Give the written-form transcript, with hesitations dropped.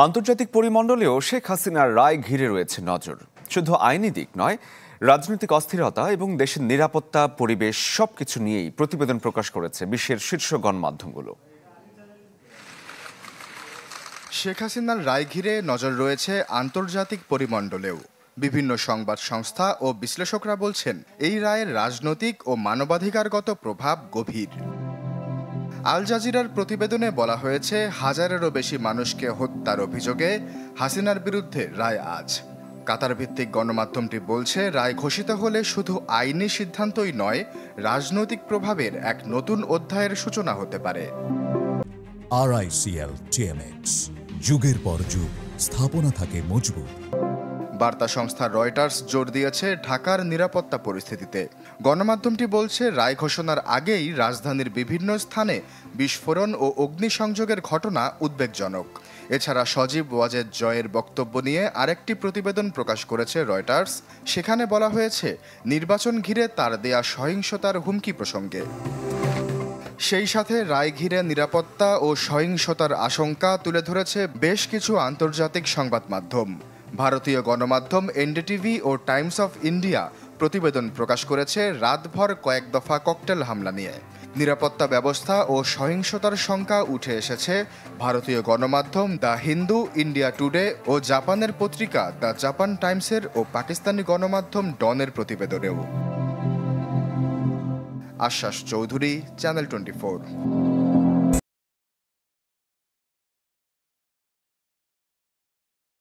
আন্তর্জাতিক পরিমণ্ডলেও শেখ হাসিনার রায় ঘিরে রয়েছে নজর। শুধু আইনি দিক নয়, রাজনৈতিক অস্থিরতা এবং দেশের নিরাপত্তা পরিবেশ সবকিছু নিয়েই প্রতিবেদন প্রকাশ করেছে বিশ্বের শীর্ষ গণমাধ্যমগুলো। শেখ হাসিনার রায় ঘিরে নজর রয়েছে আন্তর্জাতিক পরিমণ্ডলেও। বিভিন্ন সংবাদ সংস্থা ও বিশ্লেষকরা বলছেন, এই রায়ের রাজনৈতিক ও মানবাধিকারগত প্রভাব গভীর। আল জাজিরার প্রতিবেদনে বলা হয়েছে, হাজারেরও বেশি মানুষকে হত্যার অভিযোগে হাসিনার বিরুদ্ধে রায় আজ। কাতার ভিত্তিক গণমাধ্যমটি বলছে, রায় ঘোষিত হলে শুধু আইনি সিদ্ধান্তই নয়, রাজনৈতিক প্রভাবের এক নতুন অধ্যায়ের সূচনা হতে পারে। RICL TMX, যুগের পর যুগ স্থাপনা থাকে মজবুত। বার্তা সংস্থা রয়টার্স জোর দিয়েছে ঢাকার নিরাপত্তা পরিস্থিতিতে। গণমাধ্যমটি বলছে, রায় ঘোষণার আগেই রাজধানীর বিভিন্ন স্থানে বিস্ফোরণ ও অগ্নিসংযোগের ঘটনা উদ্বেগজনক। এছাড়া সজীব ওয়াজেদ জয়ের বক্তব্য নিয়ে আরেকটি প্রতিবেদন প্রকাশ করেছে রয়টার্স। সেখানে বলা হয়েছে, নির্বাচন ঘিরে তার দেয়া সহিংসতার হুমকি প্রসঙ্গে। সেই সাথে রায় ঘিরে নিরাপত্তা ও সহিংসতার আশঙ্কা তুলে ধরেছে বেশ কিছু আন্তর্জাতিক সংবাদ মাধ্যম। ভারতীয় গণমাধ্যম এনডিটিভি ও টাইমস অফ ইন্ডিয়া প্রতিবেদন প্রকাশ করেছে রাতভর কয়েক দফা ককটেল হামলা নিয়ে। নিরাপত্তা ব্যবস্থা ও সহিংসতার শঙ্কা উঠে এসেছে ভারতীয় গণমাধ্যম দ্য হিন্দু, ইন্ডিয়া টুডে ও জাপানের পত্রিকা দ্য জাপান টাইমসের ও পাকিস্তানি গণমাধ্যম ডনের প্রতিবেদনেও। আশ্বাস চৌধুরী, চ্যানেল 24।